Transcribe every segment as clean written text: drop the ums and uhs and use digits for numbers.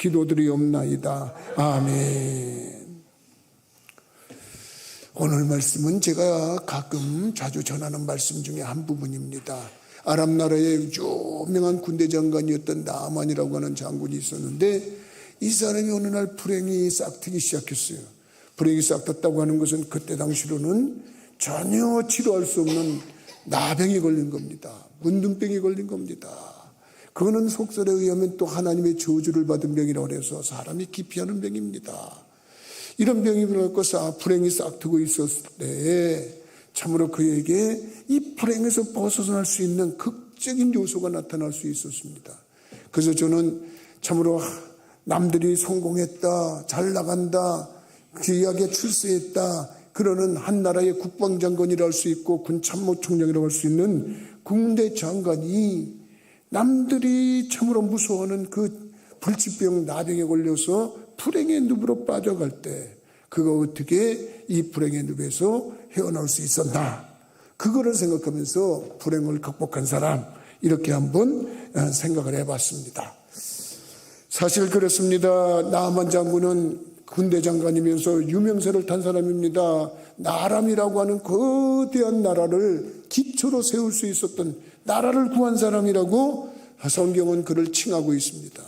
기도드리옵나이다. 아멘. 오늘 말씀은 제가 가끔 자주 전하는 말씀 중에 한 부분입니다. 아랍 나라의 유명한 군대 장관이었던 나만이라고 하는 장군이 있었는데, 이 사람이 어느 날 불행이 싹트기 시작했어요. 불행이 싹텄다고 하는 것은 그때 당시로는 전혀 치료할 수 없는 나병이 걸린 겁니다. 문둥병이 걸린 겁니다. 그거는 속설에 의하면 또 하나님의 저주를 받은 병이라고 해서 사람이 기피하는 병입니다. 이런 병이 일어나서 불행이 싹트고 있었을 때 참으로 그에게 이 불행에서 벗어날 수 있는 극적인 요소가 나타날 수 있었습니다. 그래서 저는 참으로 남들이 성공했다, 잘 나간다, 귀하게 출세했다 그러는 한 나라의 국방장관이라고 할 수 있고 군참모총장이라고 할 수 있는 군대 장관이 남들이 참으로 무서워하는 그 불치병 나병에 걸려서 불행의 늪으로 빠져갈 때 그가 어떻게 이 불행의 늪에서 헤어나올 수 있었나, 그거를 생각하면서 불행을 극복한 사람, 이렇게 한번 생각을 해봤습니다. 사실 그렇습니다. 나만 장군은 군대 장관이면서 유명세를 탄 사람입니다. 나람이라고 하는 거대한 나라를 기초로 세울 수 있었던, 나라를 구한 사람이라고 성경은 그를 칭하고 있습니다.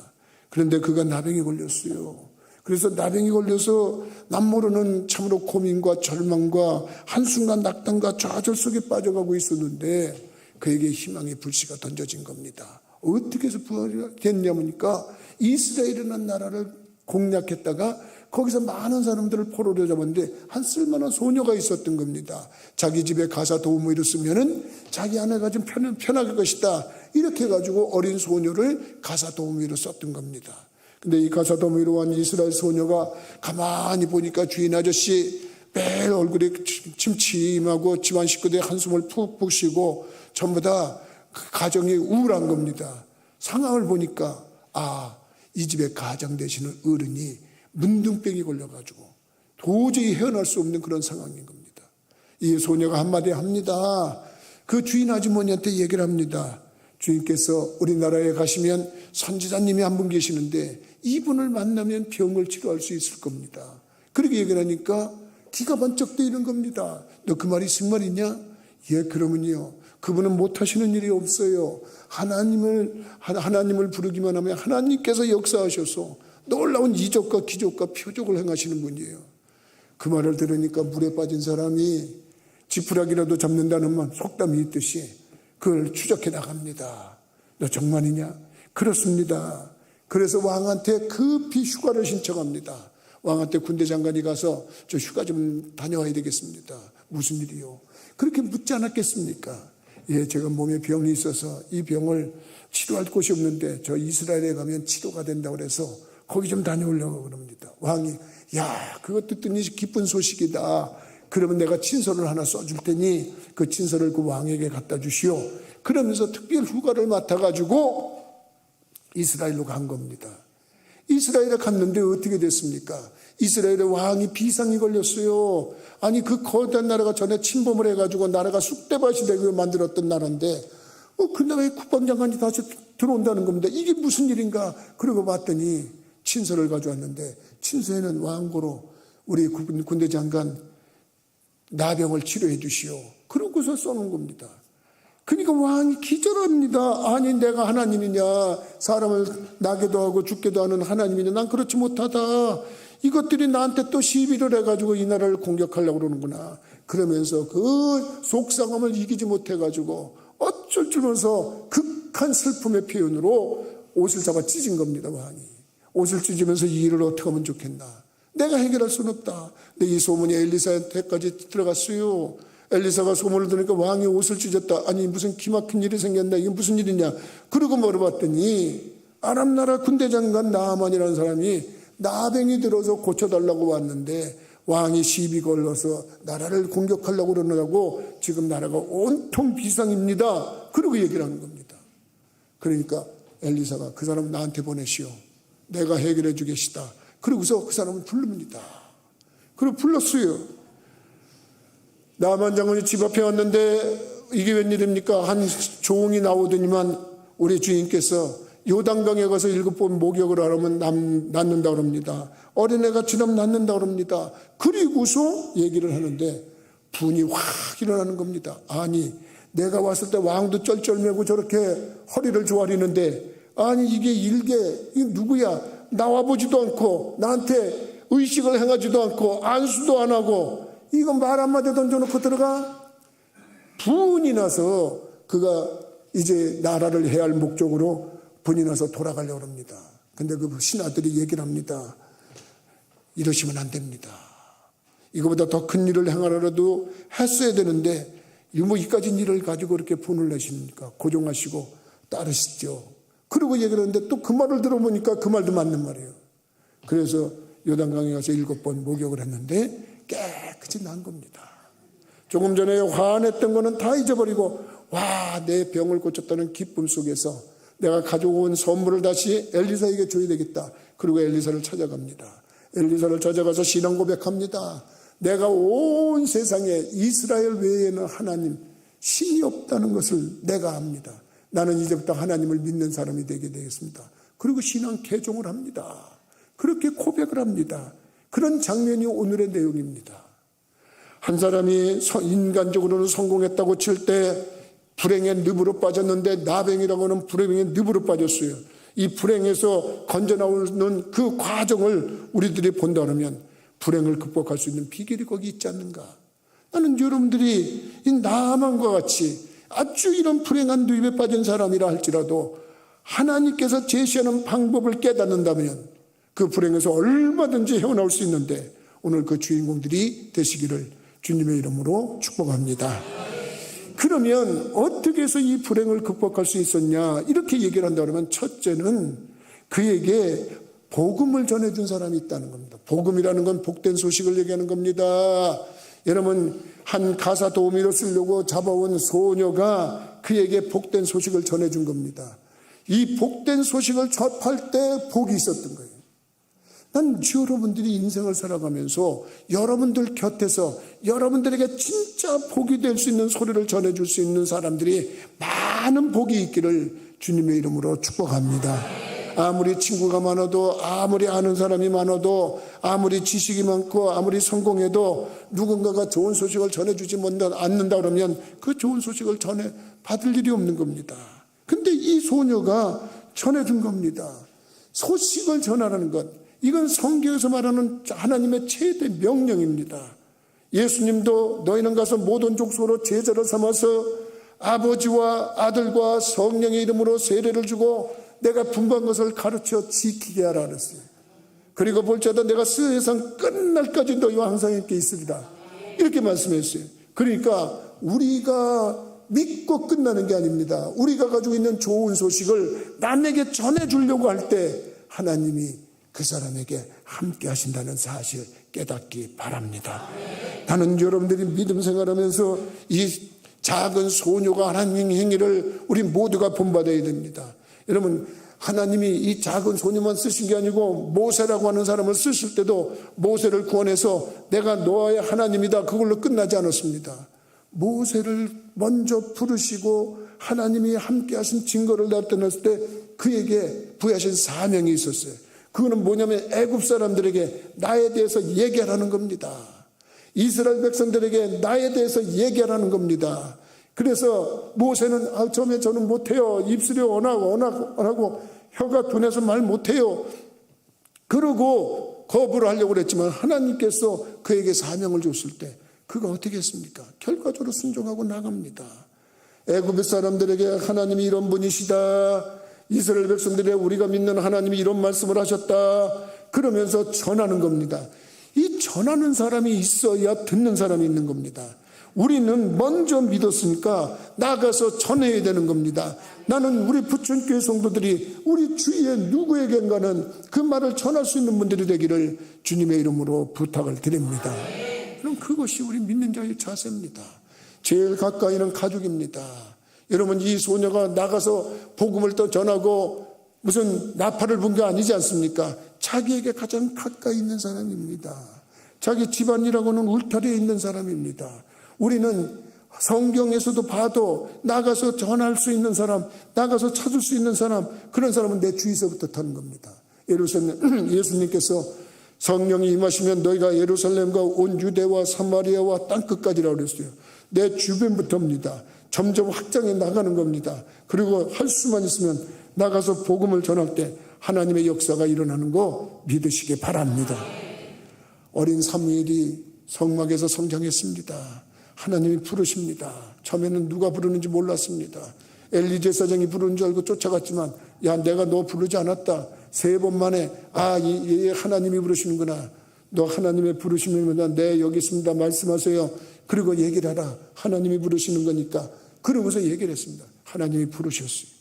그런데 그가 나병에 걸렸어요. 그래서 나병이 걸려서 남모르는 참으로 고민과 절망과 한순간 낙담과 좌절 속에 빠져가고 있었는데 그에게 희망의 불씨가 던져진 겁니다. 어떻게 해서 부활이 됐냐니까 이스라엘이라는 나라를 공략했다가 거기서 많은 사람들을 포로로 잡았는데 한 쓸만한 소녀가 있었던 겁니다. 자기 집에 가사 도우미를 쓰면은 자기 아내가 좀 편할 것이다, 이렇게 해가지고 어린 소녀를 가사 도우미로 썼던 겁니다. 근데 이 가사 도우미로 한 이스라엘 소녀가 가만히 보니까 주인 아저씨 매일 얼굴에 침침하고 집안 식구들이 한숨을 푹푹 쉬고 전부 다 가정이 우울한 겁니다. 상황을 보니까 이 집에 가장 되시는 어른이 문둥병이 걸려가지고 도저히 헤어날 수 없는 그런 상황인 겁니다. 이 소녀가 한마디 합니다. 그 주인 아주머니한테 얘기를 합니다. 주인께서 우리나라에 가시면 선지자님이 한 분 계시는데 이분을 만나면 병을 치료할 수 있을 겁니다. 그렇게 얘기를 하니까 기가 번쩍 뜨이는 겁니다. 너 그 말이 정말이냐? 예, 그러면요, 그분은 못하시는 일이 없어요. 하나님을 부르기만 하면 하나님께서 역사하셔서 놀라운 이적과 기적과 표적을 행하시는 분이에요. 그 말을 들으니까 물에 빠진 사람이 지푸라기라도 잡는다는 말, 속담이 있듯이 그걸 추적해 나갑니다. 너 정말이냐? 그렇습니다. 그래서 왕한테 급히 휴가를 신청합니다. 왕한테 군대 장관이 가서 저 휴가 좀 다녀와야 되겠습니다. 무슨 일이요? 그렇게 묻지 않았겠습니까? 예, 제가 몸에 병이 있어서 이 병을 치료할 곳이 없는데 저 이스라엘에 가면 치료가 된다고 그래서 거기 좀 다녀오려고 그럽니다. 왕이 그것 듣더니 기쁜 소식이다. 그러면 내가 친서를 하나 써줄 테니 그 친서를 그 왕에게 갖다 주시오. 그러면서 특별 휴가를 맡아가지고 이스라엘로 간 겁니다. 이스라엘에 갔는데 어떻게 됐습니까? 이스라엘의 왕이 비상이 걸렸어요. 아니 그 거대한 나라가 전에 침범을 해가지고 나라가 쑥대밭이 되고 만들었던 나라인데 그 나라의 국방장관이 다시 들어온다는 겁니다. 이게 무슨 일인가? 그러고 봤더니 친서를 가져왔는데 친서에는 왕고로 우리 군대 장관 나병을 치료해 주시오. 그러고서 써놓은 겁니다. 그러니까 왕이 기절합니다. 아니 내가 하나님이냐, 사람을 나게도 하고 죽게도 하는 하나님이냐, 난 그렇지 못하다. 이것들이 나한테 또 시비를 해가지고 이 나라를 공격하려고 그러는구나. 그러면서 그 속상함을 이기지 못해가지고 어쩔 줄 모르면서 극한 슬픔의 표현으로 옷을 잡아 찢은 겁니다. 왕이 옷을 찢으면서 이 일을 어떻게 하면 좋겠나, 내가 해결할 수는 없다. 근데 이 소문이 엘리사한테까지 들어갔어요. 엘리사가 소문을 들으니까 왕이 옷을 찢었다. 아니 무슨 기막힌 일이 생겼나, 이게 무슨 일이냐. 그러고 물어봤더니 아람 나라 군대 장관 나아만이라는 사람이 나병이 들어서 고쳐달라고 왔는데 왕이 시비 걸러서 나라를 공격하려고 그러느라고 지금 나라가 온통 비상입니다. 그러고 얘기를 하는 겁니다. 그러니까 엘리사가 그 사람 나한테 보내시오. 내가 해결해 주겠시다. 그러고서 그 사람을 부릅니다. 그리고 불렀어요. 나만 장군이 집 앞에 왔는데 이게 웬일입니까? 한 종이 나오더니만 우리 주인께서 요단강에 가서 7번 목욕을 하면 낫는다 그럽니다. 어린애가 지나면 낫는다 그럽니다. 그리고서 얘기를 하는데 분이 확 일어나는 겁니다. 아니, 내가 왔을 때 왕도 쩔쩔매고 저렇게 허리를 조아리는데, 아니 이게 이게 누구야? 나와보지도 않고 나한테 의식을 행하지도 않고 안수도 안 하고 이거 말 한마디 던져놓고 들어가? 분이 나서 그가 이제 나라를 해야 할 목적으로 분이 나서 돌아가려고 합니다. 근데 그 신하들이 얘기를 합니다. 이러시면 안 됩니다. 이거보다 더 큰 일을 행하라도 했어야 되는데 뭐 이까진 일을 가지고 이렇게 분을 내십니까? 고종하시고 따르시죠. 그리고 얘기를 하는데 또 그 말을 들어보니까 그 말도 맞는 말이에요. 그래서 요단강에 가서 7번 목욕을 했는데 깨끗이 난 겁니다. 조금 전에 화냈던 거는 다 잊어버리고 와, 내 병을 고쳤다는 기쁨 속에서 내가 가져온 선물을 다시 엘리사에게 줘야 되겠다. 그리고 엘리사를 찾아갑니다. 엘리사를 찾아가서 신앙 고백합니다. 내가 온 세상에 이스라엘 외에는 하나님 신이 없다는 것을 내가 압니다. 나는 이제부터 하나님을 믿는 사람이 되게 되겠습니다. 그리고 신앙 개종을 합니다. 그렇게 고백을 합니다. 그런 장면이 오늘의 내용입니다. 한 사람이 인간적으로는 성공했다고 칠 때 불행의 늪으로 빠졌는데 나병이라고 하는 불행의 늪으로 빠졌어요. 이 불행에서 건져 나오는 그 과정을 우리들이 본다 그러면 불행을 극복할 수 있는 비결이 거기 있지 않는가? 나는 여러분들이 이 나만과 같이 아주 이런 불행한 늪에 빠진 사람이라 할지라도 하나님께서 제시하는 방법을 깨닫는다면 그 불행에서 얼마든지 헤어나올 수 있는데 오늘 그 주인공들이 되시기를 주님의 이름으로 축복합니다. 그러면 어떻게 해서 이 불행을 극복할 수 있었냐 이렇게 얘기를 한다 그러면 첫째는 그에게 복음을 전해준 사람이 있다는 겁니다. 복음이라는 건 복된 소식을 얘기하는 겁니다. 여러분 한 가사 도우미로 쓰려고 잡아온 소녀가 그에게 복된 소식을 전해준 겁니다. 이 복된 소식을 접할 때 복이 있었던 거예요. 난 여러분들이 인생을 살아가면서 여러분들 곁에서 여러분들에게 진짜 복이 될 수 있는 소리를 전해줄 수 있는 사람들이 많은 복이 있기를 주님의 이름으로 축복합니다. 아무리 친구가 많아도 아무리 아는 사람이 많아도 아무리 지식이 많고 아무리 성공해도 누군가가 좋은 소식을 전해주지 않는다 그러면 그 좋은 소식을 전해 받을 일이 없는 겁니다. 근데 이 소녀가 전해준 겁니다. 소식을 전하라는 것, 이건 성경에서 말하는 하나님의 최대 명령입니다. 예수님도 너희는 가서 모든 족속으로 제자를 삼아서 아버지와 아들과 성령의 이름으로 세례를 주고 내가 분부한 것을 가르쳐 지키게 하라 그랬어요. 그리고 볼지어다 내가 세상 끝날까지 너희와 항상 함께 있으리라 이렇게 말씀했어요. 그러니까 우리가 믿고 끝나는 게 아닙니다. 우리가 가지고 있는 좋은 소식을 남에게 전해주려고 할 때 하나님이 그 사람에게 함께 하신다는 사실 깨닫기 바랍니다. 나는 여러분들이 믿음 생활하면서 이 작은 소녀가 하나님 행위를 우리 모두가 본받아야 됩니다. 여러분 하나님이 이 작은 소녀만 쓰신 게 아니고 모세라고 하는 사람을 쓰실 때도 모세를 구원해서 내가 너의 하나님이다 그걸로 끝나지 않았습니다. 모세를 먼저 부르시고 하나님이 함께 하신 증거를 나타냈을 때 그에게 부여하신 사명이 있었어요. 그거는 뭐냐면 애굽 사람들에게 나에 대해서 얘기하라는 겁니다. 이스라엘 백성들에게 나에 대해서 얘기하라는 겁니다. 그래서 모세는 처음에 저는 못해요. 입술이 원하고 혀가 둔해서 말 못해요. 그러고 거부를 하려고 그랬지만 하나님께서 그에게 사명을 줬을 때 그가 어떻게 했습니까? 결과적으로 순종하고 나갑니다. 애굽 사람들에게 하나님이 이런 분이시다. 이스라엘 백성들이 우리가 믿는 하나님이 이런 말씀을 하셨다. 그러면서 전하는 겁니다. 이 전하는 사람이 있어야 듣는 사람이 있는 겁니다. 우리는 먼저 믿었으니까 나가서 전해야 되는 겁니다. 나는 우리 부천교회 성도들이 우리 주위에 누구에겐가는 그 말을 전할 수 있는 분들이 되기를 주님의 이름으로 부탁을 드립니다. 그럼 그것이 우리 믿는 자의 자세입니다. 제일 가까이는 가족입니다. 여러분 이 소녀가 나가서 복음을 또 전하고 무슨 나팔을 분 게 아니지 않습니까? 자기에게 가장 가까이 있는 사람입니다. 자기 집안이라고는 울타리에 있는 사람입니다. 우리는 성경에서도 봐도 나가서 전할 수 있는 사람, 나가서 찾을 수 있는 사람, 그런 사람은 내 주위서부터 타는 겁니다. 예수님께서 성령이 임하시면 너희가 예루살렘과 온 유대와 사마리아와 땅끝까지라고 그랬어요. 내 주변부터입니다. 점점 확장해 나가는 겁니다. 그리고 할 수만 있으면 나가서 복음을 전할 때 하나님의 역사가 일어나는 거 믿으시기 바랍니다. 어린 사무엘이 성막에서 성장했습니다. 하나님이 부르십니다. 처음에는 누가 부르는지 몰랐습니다. 엘리 제사장이 부르는 줄 알고 쫓아갔지만, 야, 내가 너 부르지 않았다. 3번 만에 얘 하나님이 부르시는구나. 너 하나님의 부르시면 네 여기 있습니다. 말씀하세요. 그리고 얘기를 하라. 하나님이 부르시는 거니까. 그러고서 얘기를 했습니다. 하나님이 부르셨어요.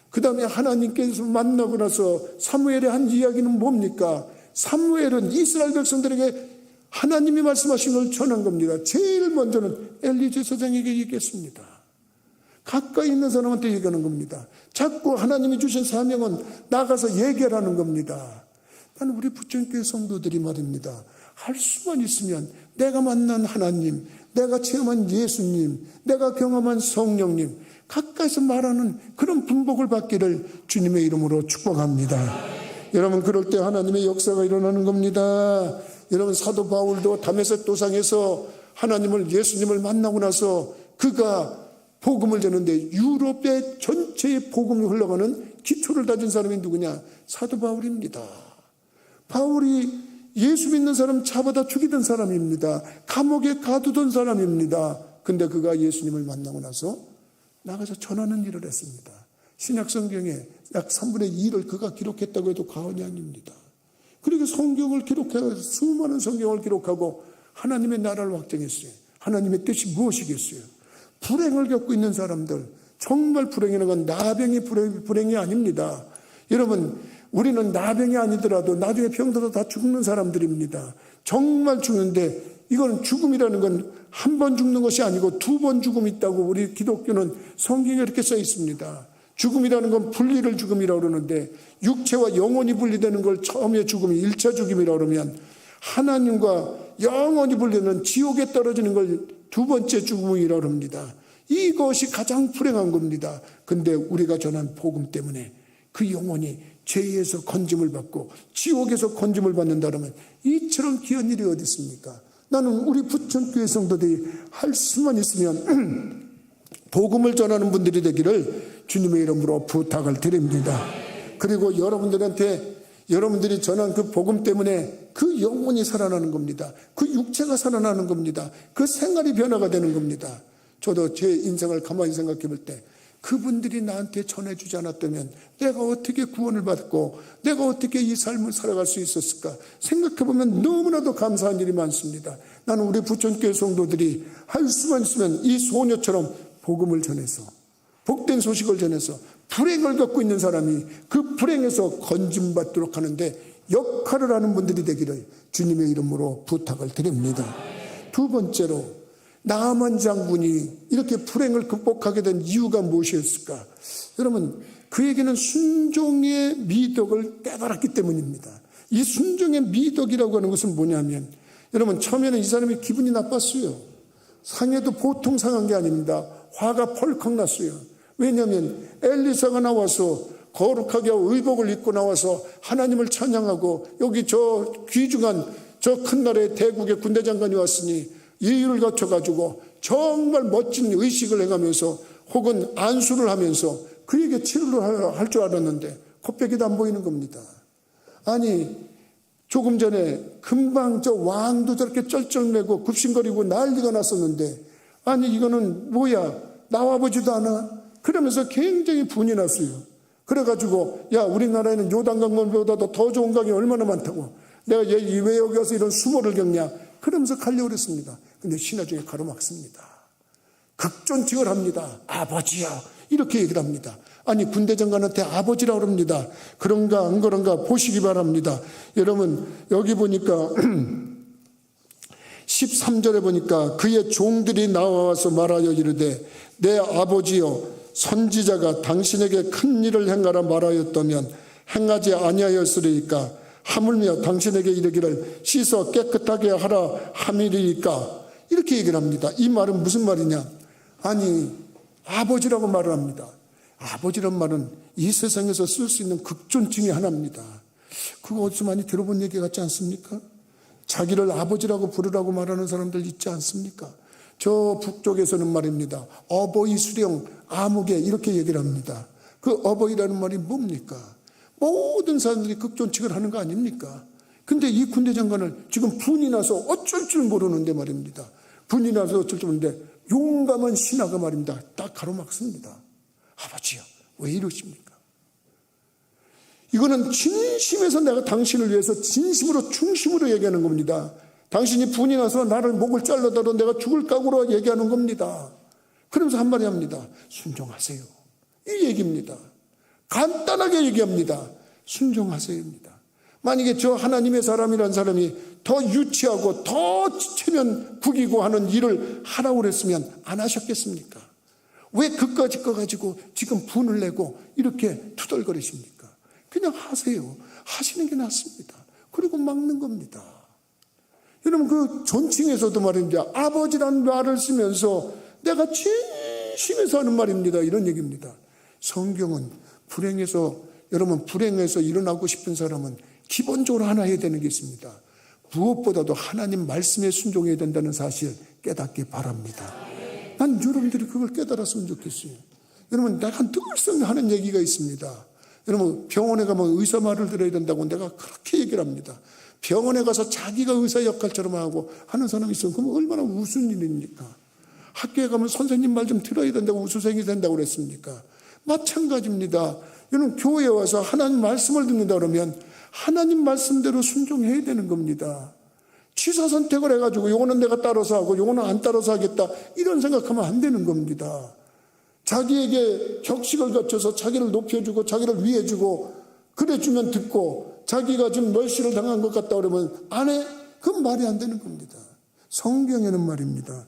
그 다음에 하나님께서 만나고 나서 사무엘의 한 이야기는 뭡니까? 사무엘은 이스라엘 백성들에게 하나님이 말씀하신 걸 전한 겁니다. 제일 먼저는 엘리 제사장에게 얘기했습니다. 가까이 있는 사람한테 얘기하는 겁니다. 자꾸 하나님이 주신 사명은 나가서 얘기하라는 겁니다. 나는 우리 부천교회 성도들이 말입니다. 할 수만 있으면 내가 만난 하나님, 내가 체험한 예수님, 내가 경험한 성령님 가까이서 말하는 그런 분복을 받기를 주님의 이름으로 축복합니다. 여러분, 그럴 때 하나님의 역사가 일어나는 겁니다. 여러분, 사도 바울도 다메섹 도상에서 하나님을, 예수님을 만나고 나서 그가 복음을 전하는데 유럽의 전체의 복음이 흘러가는 기초를 다진 사람이 누구냐? 사도 바울입니다. 바울이 예수 믿는 사람 잡아다 죽이던 사람입니다. 감옥에 가두던 사람입니다. 근데 그가 예수님을 만나고 나서 나가서 전하는 일을 했습니다. 신약 성경에 약 3분의 2를 그가 기록했다고 해도 과언이 아닙니다. 그리고 성경을 기록해서 수많은 성경을 기록하고 하나님의 나라를 확정했어요. 하나님의 뜻이 무엇이겠어요? 불행을 겪고 있는 사람들, 정말 불행이라는 건 나병이 불행이 아닙니다. 여러분, 우리는 나병이 아니더라도 나중에 병들어 다 죽는 사람들입니다. 정말 죽는데, 이건 죽음이라는 건 한 번 죽는 것이 아니고 2번 죽음이 있다고 우리 기독교는 성경에 이렇게 써 있습니다. 죽음이라는 건 분리를 죽음이라고 그러는데, 육체와 영혼이 분리되는 걸 처음에 죽음이 1차 죽음이라고 그러면, 하나님과 영원히 분리되는 지옥에 떨어지는 걸 2번째 죽음이라고 합니다. 이것이 가장 불행한 겁니다. 근데 우리가 전한 복음 때문에 그 영혼이 죄에서 건짐을 받고 지옥에서 건짐을 받는다면 이처럼 귀한 일이 어디 있습니까? 나는 우리 부천교회 성도들이 할 수만 있으면 복음을 전하는 분들이 되기를 주님의 이름으로 부탁을 드립니다. 그리고 여러분들이 전한 그 복음 때문에 그 영혼이 살아나는 겁니다. 그 육체가 살아나는 겁니다. 그 생활이 변화가 되는 겁니다. 저도 제 인생을 가만히 생각해 볼 때 그분들이 나한테 전해주지 않았다면 내가 어떻게 구원을 받고 내가 어떻게 이 삶을 살아갈 수 있었을까 생각해 보면 너무나도 감사한 일이 많습니다. 나는 우리 부천교회 성도들이 할 수만 있으면 이 소녀처럼 복음을 전해서 복된 소식을 전해서 불행을 겪고 있는 사람이 그 불행에서 건짐받도록 하는데 역할을 하는 분들이 되기를 주님의 이름으로 부탁을 드립니다. 2번째로, 나아만 장군이 이렇게 불행을 극복하게 된 이유가 무엇이었을까? 여러분, 그에게는 순종의 미덕을 깨달았기 때문입니다. 이 순종의 미덕이라고 하는 것은 뭐냐면, 여러분, 처음에는 이 사람이 기분이 나빴어요. 상해도 보통 상한 게 아닙니다. 화가 펄컥 났어요. 왜냐하면 엘리사가 나와서 거룩하게 의복을 입고 나와서 하나님을 찬양하고, 여기 저 귀중한 저 큰 나라의 대국의 군대 장관이 왔으니 예의를 갖춰가지고 정말 멋진 의식을 행하면서 혹은 안수를 하면서 그에게 치료를 할 줄 알았는데 코빼기도 안 보이는 겁니다. 아니, 조금 전에 금방 저 왕도 저렇게 쩔쩔매고 굽신거리고 난리가 났었는데, 아니 이거는 뭐야, 나와보지도 않아? 그러면서 굉장히 분이 났어요. 그래가지고, 야, 우리나라에는 요단강물보다도 더 좋은 강이 얼마나 많다고, 내가 왜 여기 와서 이런 수모를 겪냐, 그러면서 가려고 그랬습니다. 근데 신하 중에 가로막습니다. 극존칭을 합니다. 아버지요, 이렇게 얘기를 합니다. 아니, 군대 장관한테 아버지라고 합니다. 그런가 안 그런가 보시기 바랍니다. 여러분, 여기 보니까 13절에 보니까 그의 종들이 나와서 말하여 이르되, 내 아버지여, 선지자가 당신에게 큰 일을 행하라 말하였다면 행하지 아니하였으리이까? 하물며 당신에게 이르기를 씻어 깨끗하게 하라 함이리이까? 이렇게 얘기를 합니다. 이 말은 무슨 말이냐? 아니, 아버지라고 말을 합니다. 아버지란 말은 이 세상에서 쓸 수 있는 극존칭의 하나입니다. 그거 어디서 많이 들어본 얘기 같지 않습니까? 자기를 아버지라고 부르라고 말하는 사람들 있지 않습니까? 저 북쪽에서는 말입니다. 어버이 수령, 아무개 이렇게 얘기를 합니다. 그 어버이라는 말이 뭡니까? 모든 사람들이 극존칭을 하는 거 아닙니까? 근데 이 군대 장관을 지금 분이 나서 어쩔 줄 모르는데 말입니다. 분이 나서 어쩔 줄 모르는데 용감한 신하가 말입니다. 딱 가로막습니다. 아버지요, 왜 이러십니까? 이거는 진심에서 내가 당신을 위해서 진심으로 중심으로 얘기하는 겁니다. 당신이 분이 나서 나를 목을 잘라더라도 내가 죽을 각오로 얘기하는 겁니다. 그러면서 한마디 합니다. 순종하세요. 이 얘기입니다. 간단하게 얘기합니다. 순종하세요입니다. 만약에 저 하나님의 사람이란 사람이 더 유치하고 더 체면 구기고 하는 일을 하라고 그랬으면 안 하셨겠습니까? 왜 그까짓 거 가지고 지금 분을 내고 이렇게 투덜거리십니까? 그냥 하세요. 하시는 게 낫습니다. 그리고 막는 겁니다. 여러분, 그 존칭에서도 말입니다. 아버지라는 말을 쓰면서 내가 진심에서 하는 말입니다. 이런 얘기입니다. 성경은 여러분 불행해서 일어나고 싶은 사람은 기본적으로 하나 해야 되는 게 있습니다. 무엇보다도 하나님 말씀에 순종해야 된다는 사실 깨닫기 바랍니다. 난 여러분들이 그걸 깨달았으면 좋겠어요. 여러분, 내가 늘상 하는 얘기가 있습니다. 여러분, 병원에 가면 의사 말을 들어야 된다고 내가 그렇게 얘기를 합니다. 병원에 가서 자기가 의사 역할처럼 하고 하는 사람이 있으면 그럼 얼마나 우스운 일입니까? 학교에 가면 선생님 말 좀 들어야 된다고 우수생이 된다고 그랬습니까? 마찬가지입니다. 여러분, 교회에 와서 하나님 말씀을 듣는다 그러면 하나님 말씀대로 순종해야 되는 겁니다. 취사 선택을 해가지고 요거는 내가 따라서 하고 요거는 안 따라서 하겠다 이런 생각하면 안 되는 겁니다. 자기에게 격식을 갖춰서 자기를 높여주고 자기를 위해주고 그래주면 듣고 자기가 지금 멸시를 당한 것 같다 그러면 안 해? 그건 말이 안 되는 겁니다. 성경에는 말입니다.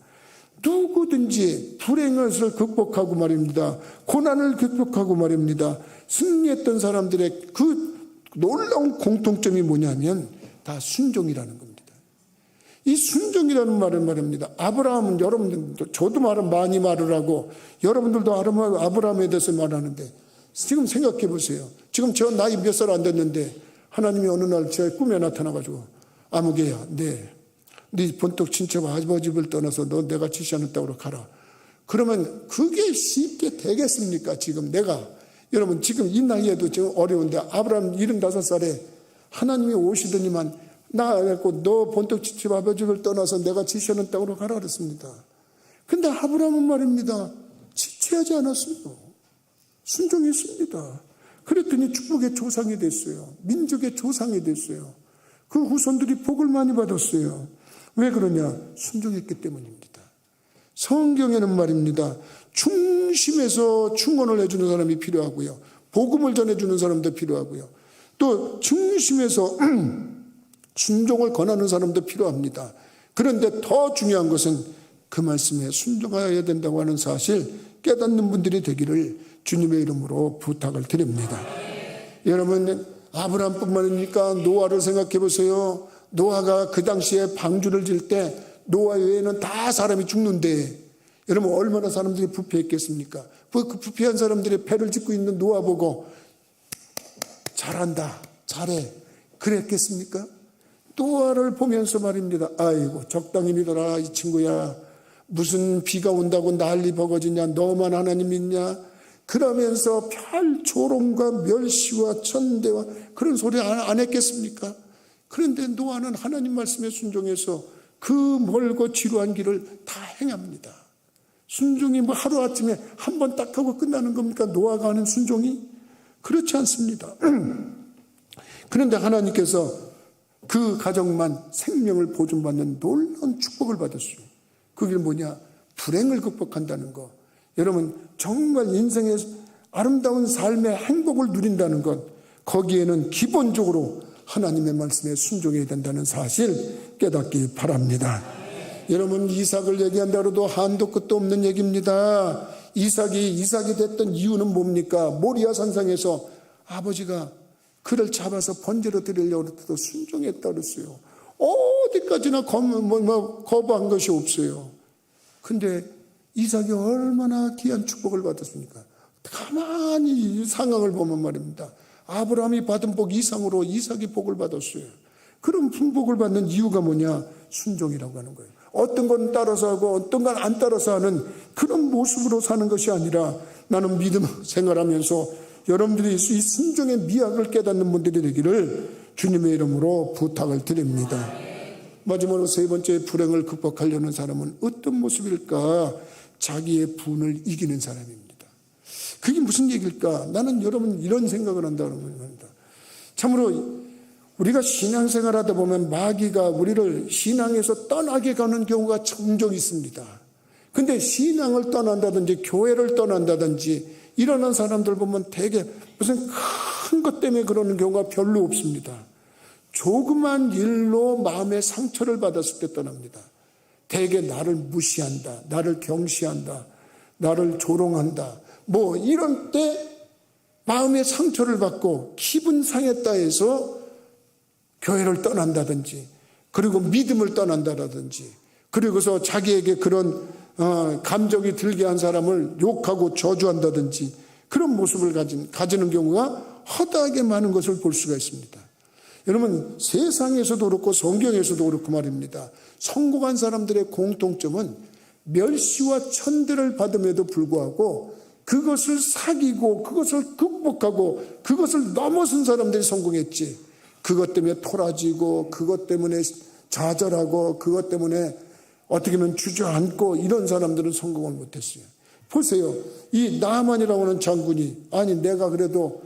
누구든지 불행을 극복하고 말입니다. 고난을 극복하고 말입니다. 승리했던 사람들의 그 놀라운 공통점이 뭐냐면 다 순종이라는 겁니다. 이 순종이라는 말은 말입니다. 아브라함은 여러분들, 저도 많이 말을 하고 여러분들도 아브라함에 대해서 말하는데 지금 생각해 보세요. 지금 저 나이 몇 살 안 됐는데 하나님이 어느 날 제 꿈에 나타나가지고 아무개야, 네 본떡 친척 아버지를 떠나서 너 내가 지시하는 땅으로 가라. 그러면 그게 쉽게 되겠습니까? 지금 여러분 지금 이 나이에도 지금 어려운데 아브라함 75살에 하나님이 오시더니만 나가고 너 본떡 친척 아버지를 떠나서 내가 지시하는 땅으로 가라 그랬습니다. 근데 아브라함은 말입니다. 지체하지 않았어요. 순종했습니다. 그랬더니 축복의 조상이 됐어요. 민족의 조상이 됐어요. 그 후손들이 복을 많이 받았어요. 왜 그러냐? 순종했기 때문입니다. 성경에는 말입니다. 중심에서 충원을 해주는 사람이 필요하고요. 복음을 전해주는 사람도 필요하고요. 또 중심에서 순종을 권하는 사람도 필요합니다. 그런데 더 중요한 것은 그 말씀에 순종해야 된다고 하는 사실 깨닫는 분들이 되기를 주님의 이름으로 부탁을 드립니다. 여러분, 아브라함뿐만이니까 노아를 생각해 보세요. 노아가 그 당시에 방주를 질 때 노아 외에는 다 사람이 죽는데 여러분 얼마나 사람들이 부패했겠습니까? 그 부패한 사람들이 배를 짓고 있는 노아 보고 잘한다, 잘해 그랬겠습니까? 노아를 보면서 말입니다. 아이고 적당히 믿어라 이 친구야. 무슨 비가 온다고 난리 버거지냐. 너만 하나님 믿냐. 그러면서 별 조롱과 멸시와 천대와 그런 소리 안 했겠습니까? 그런데 노아는 하나님 말씀에 순종해서 그 멀고 지루한 길을 다 행합니다. 순종이 뭐 하루아침에 한 번 딱 하고 끝나는 겁니까? 노아가 하는 순종이? 그렇지 않습니다. 그런데 하나님께서 그 가정만 생명을 보존받는 놀라운 축복을 받았어요. 그게 뭐냐? 불행을 극복한다는 거. 여러분 정말 인생의 아름다운 삶의 행복을 누린다는 것, 거기에는 기본적으로 하나님의 말씀에 순종해야 된다는 사실 깨닫기 바랍니다. 여러분 이삭을 얘기한다 해도 한도 끝도 없는 얘기입니다. 이삭이 됐던 이유는 뭡니까? 모리아 산상에서 아버지가 그를 잡아서 번제로 드리려고 해도 순종했다 그랬어요. 어디까지나 거부한 것이 없어요. 근데 이삭이 얼마나 귀한 축복을 받았습니까? 가만히 이 상황을 보면 말입니다. 아브라함이 받은 복 이상으로 이삭이 복을 받았어요. 그럼 복을 받는 이유가 뭐냐? 순종이라고 하는 거예요. 어떤 건 따라서 하고 어떤 건 안 따라서 하는 그런 모습으로 사는 것이 아니라, 나는 믿음 생활하면서 여러분들이 이 순종의 미학을 깨닫는 분들이 되기를 주님의 이름으로 부탁을 드립니다. 마지막으로 세 번째, 불행을 극복하려는 사람은 어떤 모습일까? 자기의 분을 이기는 사람입니다. 그게 무슨 얘기일까? 나는 여러분 이런 생각을 한다는 겁니다. 참으로 우리가 신앙생활 하다 보면 마귀가 우리를 신앙에서 떠나게 가는 경우가 종종 있습니다. 근데 신앙을 떠난다든지 교회를 떠난다든지 이러는 사람들 보면 대개 무슨 큰 것 때문에 그러는 경우가 별로 없습니다. 조그만 일로 마음의 상처를 받았을 때 떠납니다. 대개 나를 무시한다, 나를 경시한다, 나를 조롱한다, 뭐 이런 때 마음의 상처를 받고 기분 상했다 해서 교회를 떠난다든지, 그리고 믿음을 떠난다든지, 그리고서 자기에게 그런 감정이 들게 한 사람을 욕하고 저주한다든지 그런 모습을 가지는 경우가 허다하게 많은 것을 볼 수가 있습니다. 여러분, 세상에서도 그렇고 성경에서도 그렇고 말입니다. 성공한 사람들의 공통점은 멸시와 천대를 받음에도 불구하고 그것을 사귀고 그것을 극복하고 그것을 넘어선 사람들이 성공했지, 그것 때문에 토라지고 그것 때문에 좌절하고 그것 때문에 어떻게 보면 주저앉고 이런 사람들은 성공을 못했어요. 보세요. 이 나만이라고 하는 장군이, 아니 내가 그래도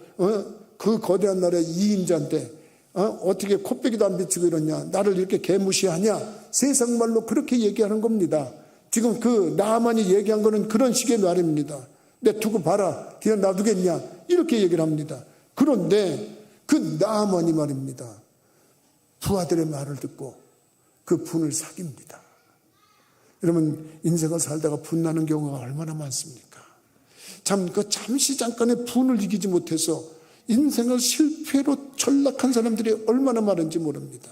그 거대한 나라의 2인자인데 어떻게 코빼기도 안 비치고 이러냐, 나를 이렇게 개무시하냐, 세상 말로 그렇게 얘기하는 겁니다. 지금 그 나만이 얘기한 거는 그런 식의 말입니다. 내 두고 봐라, 그냥 놔두겠냐, 이렇게 얘기를 합니다. 그런데 그 나만이 말입니다, 부하들의 말을 듣고 그 분을 사깁니다. 여러분, 인생을 살다가 분나는 경우가 얼마나 많습니까? 참, 그 잠시 잠깐의 분을 이기지 못해서 인생을 실패로 전락한 사람들이 얼마나 많은지 모릅니다.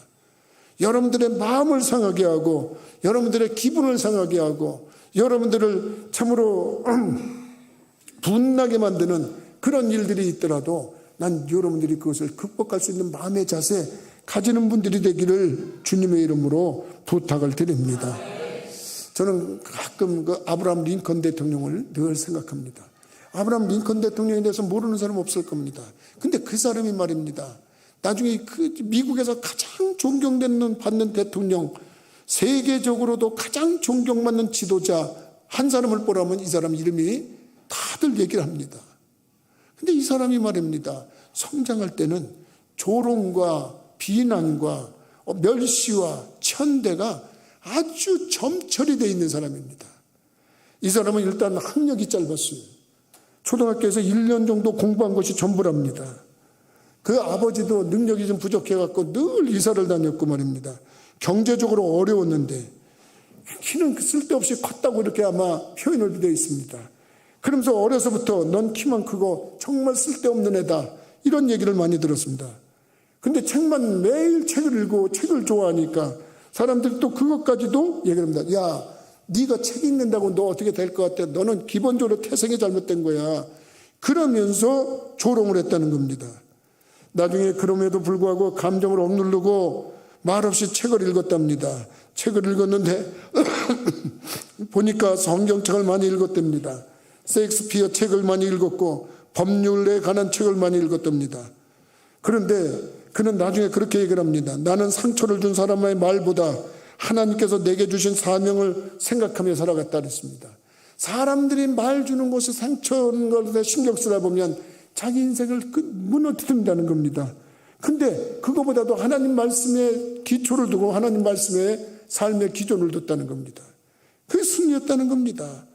여러분들의 마음을 상하게 하고 여러분들의 기분을 상하게 하고 여러분들을 참으로 분나게 만드는 그런 일들이 있더라도 난 여러분들이 그것을 극복할 수 있는 마음의 자세 가지는 분들이 되기를 주님의 이름으로 부탁을 드립니다. 저는 가끔 그 아브라함 링컨 대통령을 늘 생각합니다. 아브라함 링컨 대통령에 대해서 모르는 사람 없을 겁니다. 근데 그 사람이 말입니다, 나중에 그 미국에서 가장 존경받는 대통령, 세계적으로도 가장 존경받는 지도자 한 사람을 보라면 이 사람 이름이 다들 얘기를 합니다. 근데 이 사람이 말입니다, 성장할 때는 조롱과 비난과 멸시와 천대가 아주 점철이 되어 있는 사람입니다. 이 사람은 일단 학력이 짧았어요. 초등학교에서 1년 정도 공부한 것이 전부랍니다. 그 아버지도 능력이 좀 부족해갖고 늘 이사를 다녔고 말입니다. 경제적으로 어려웠는데 키는 쓸데없이 컸다고 이렇게 아마 표현을 되어 있습니다. 그러면서 어려서부터 넌 키만 크고 정말 쓸데없는 애다, 이런 얘기를 많이 들었습니다. 근데 책만 매일 책을 읽고 책을 좋아하니까 사람들이 또 그것까지도 얘기를 합니다. 야, 네가 책 읽는다고 너 어떻게 될 것 같아? 너는 기본적으로 태생이 잘못된 거야. 그러면서 조롱을 했다는 겁니다. 나중에 그럼에도 불구하고 감정을 억누르고 말없이 책을 읽었답니다. 책을 읽었는데 보니까 성경책을 많이 읽었답니다. 셰익스피어 책을 많이 읽었고 법률에 관한 책을 많이 읽었답니다. 그런데 그는 나중에 그렇게 얘기를 합니다. 나는 상처를 준 사람의 말보다 하나님께서 내게 주신 사명을 생각하며 살아갔다 그랬습니다. 사람들이 말 주는 것이 상처인 것에 신경 쓰다 보면 자기 인생을 무너뜨린다는 겁니다. 근데 그거보다도 하나님 말씀에 기초를 두고 하나님 말씀에 삶의 기존을 뒀다는 겁니다. 그게 승리였다는 겁니다.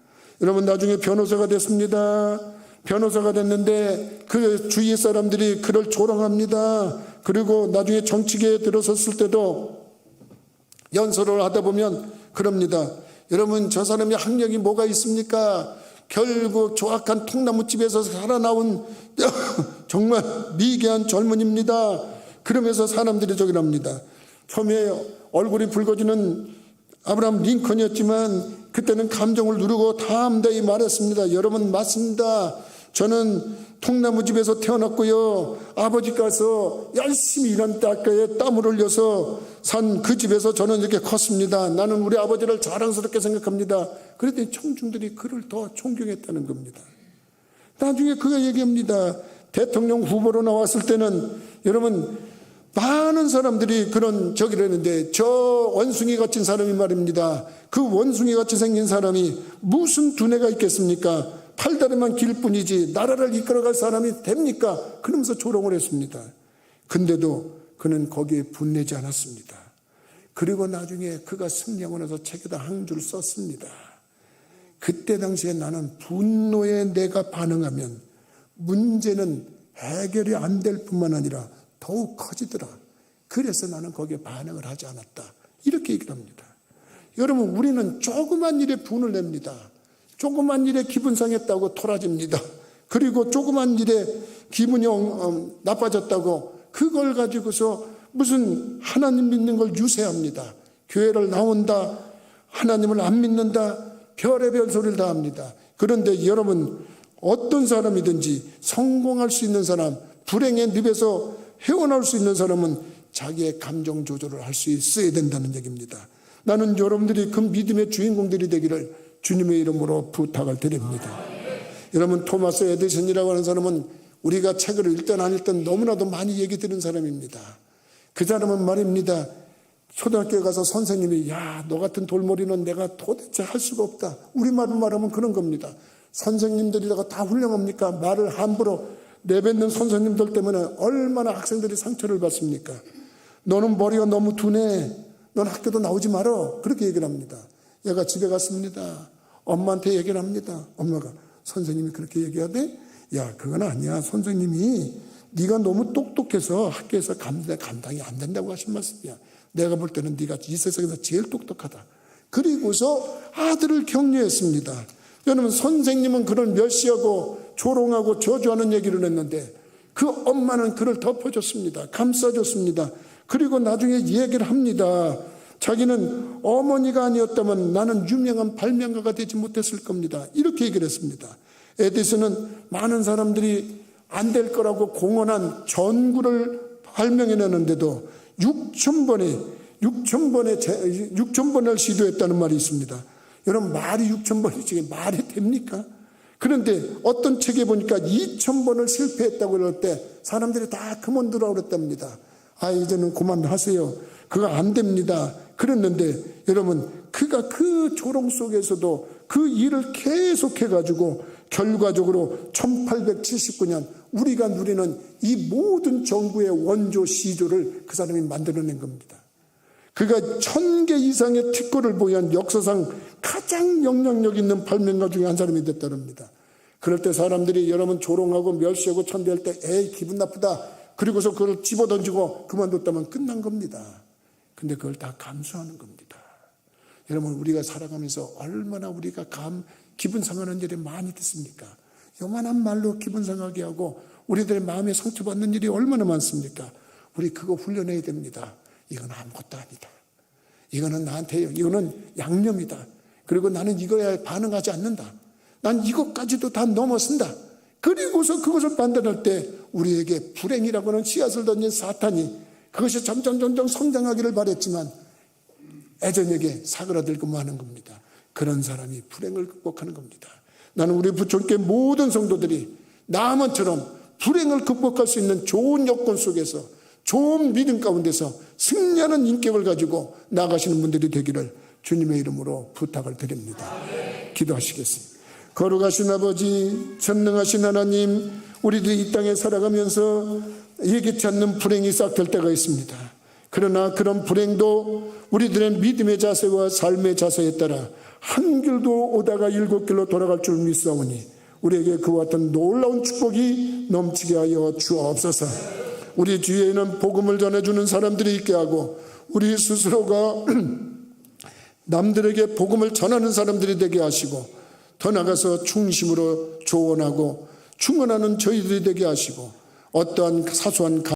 여러분, 나중에 변호사가 됐습니다. 변호사가 됐는데 그 주위의 사람들이 그를 조롱합니다. 그리고 나중에 정치계에 들어섰을 때도 연설을 하다 보면 그럽니다. 여러분, 저 사람이 학력이 뭐가 있습니까? 결국 조악한 통나무집에서 살아나온 정말 미개한 젊은입니다. 그러면서 사람들이 저기랍니다. 처음에 얼굴이 붉어지는 아브라함 링컨이었지만 그때는 감정을 누르고 담대히 말했습니다. 여러분, 맞습니다. 저는 통나무집에서 태어났고요, 아버지 가서 열심히 일한 딸가에 땀을 흘려서 산 그 집에서 저는 이렇게 컸습니다. 나는 우리 아버지를 자랑스럽게 생각합니다. 그랬더니 청중들이 그를 더 존경했다는 겁니다. 나중에 그가 얘기합니다. 대통령 후보로 나왔을 때는 여러분, 많은 사람들이 그런 저기를 했는데 저 원숭이 같은 사람이 말입니다. 그 원숭이 같이 생긴 사람이 무슨 두뇌가 있겠습니까? 팔다리만 길 뿐이지 나라를 이끌어갈 사람이 됩니까? 그러면서 조롱을 했습니다. 근데도 그는 거기에 분내지 않았습니다. 그리고 나중에 그가 승리하고 나서 책에다 한 줄 썼습니다. 그때 당시에 나는 분노에 내가 반응하면 문제는 해결이 안 될 뿐만 아니라 더욱 커지더라. 그래서 나는 거기에 반응을 하지 않았다. 이렇게 얘기를 합니다. 여러분, 우리는 조그만 일에 분을 냅니다. 조그만 일에 기분 상했다고 토라집니다. 그리고 조그만 일에 기분이 나빠졌다고 그걸 가지고서 무슨 하나님 믿는 걸 유세합니다. 교회를 나온다, 하나님을 안 믿는다, 별의별 소리를 다 합니다. 그런데 여러분, 어떤 사람이든지 성공할 수 있는 사람, 불행의 늪에서 헤어나올 수 있는 사람은 자기의 감정 조절을 할 수 있어야 된다는 얘기입니다. 나는 여러분들이 그 믿음의 주인공들이 되기를 주님의 이름으로 부탁을 드립니다. 여러분, 토마스 에디슨이라고 하는 사람은 우리가 책을 읽든 안 읽든 너무나도 많이 얘기 들은 사람입니다. 그 사람은 말입니다. 초등학교에 가서 선생님이 야, 너 같은 돌머리는 내가 도대체 할 수가 없다. 우리말로 말하면 그런 겁니다. 선생님들이라고 다 훌륭합니까? 말을 함부로 내뱉는 선생님들 때문에 얼마나 학생들이 상처를 받습니까? 너는 머리가 너무 둔해. 넌 학교도 나오지 마라. 그렇게 얘기를 합니다. 얘가 집에 갔습니다. 엄마한테 얘기를 합니다. 엄마가 선생님이 그렇게 얘기하대? 야, 그건 아니야. 선생님이 네가 너무 똑똑해서 학교에서 감당이 안 된다고 하신 말씀이야. 내가 볼 때는 네가 이 세상에서 제일 똑똑하다. 그리고서 아들을 격려했습니다. 여러분, 선생님은 그를 멸시하고 조롱하고 저주하는 얘기를 했는데 그 엄마는 그를 덮어줬습니다. 감싸줬습니다. 그리고 나중에 얘기를 합니다. 자기는 어머니가 아니었다면 나는 유명한 발명가가 되지 못했을 겁니다. 이렇게 얘기를 했습니다. 에디슨은 많은 사람들이 안 될 거라고 공언한 전구를 발명해내는데도 6,000번을 시도했다는 말이 있습니다. 여러분, 말이 6,000번이지 말이 됩니까? 그런데 어떤 책에 보니까 2,000번을 실패했다고 그럴 때 사람들이 다 그만두라고 그랬답니다. 아, 이제는 그만하세요. 그거 안 됩니다. 그랬는데 여러분, 그가 그 조롱 속에서도 그 일을 계속해가지고 결과적으로 1879년 우리가 누리는 이 모든 정부의 원조 시조를 그 사람이 만들어낸 겁니다. 그가 1,000개 이상의 특허를 보유한 역사상 가장 영향력 있는 발명가 중에 한 사람이 됐다랍니다. 그럴 때 사람들이 여러분 조롱하고 멸시하고 천대할 때 에이 기분 나쁘다. 그리고서 그걸 집어던지고 그만뒀다면 끝난 겁니다. 근데 그걸 다 감수하는 겁니다. 여러분, 우리가 살아가면서 얼마나 우리가 기분 상하는 일이 많이 있습니까? 요만한 말로 기분 상하게 하고 우리들의 마음에 상처받는 일이 얼마나 많습니까? 우리 그거 훈련해야 됩니다. 이건 아무것도 아니다. 이거는 나한테, 이거는 양념이다. 그리고 나는 이거에 반응하지 않는다. 난 이것까지도 다 넘어선다. 그리고서 그것을 판단할 때 우리에게 불행이라고 하는 씨앗을 던진 사탄이 그것이 점점 성장하기를 바랬지만 애전에게 사그라들고만 하는 겁니다. 그런 사람이 불행을 극복하는 겁니다. 나는 우리 부촌교회 모든 성도들이 나만처럼 불행을 극복할 수 있는 좋은 여건 속에서 좋은 믿음 가운데서 승리하는 인격을 가지고 나가시는 분들이 되기를 주님의 이름으로 부탁을 드립니다. 기도하시겠습니다. 거룩하신 아버지, 전능하신 하나님, 우리들이 이 땅에 살아가면서 예기치 않는 불행이 싹들 때가 있습니다. 그러나 그런 불행도 우리들의 믿음의 자세와 삶의 자세에 따라 한 길도 오다가 7길로 돌아갈 줄 믿사오니 우리에게 그와 같은 놀라운 축복이 넘치게 하여 주옵소서. 우리 주위에는 복음을 전해주는 사람들이 있게 하고 우리 스스로가 남들에게 복음을 전하는 사람들이 되게 하시고 더 나아가서 중심으로 조언하고 충원하는 저희들이 되게 하시고 어떠한 사소한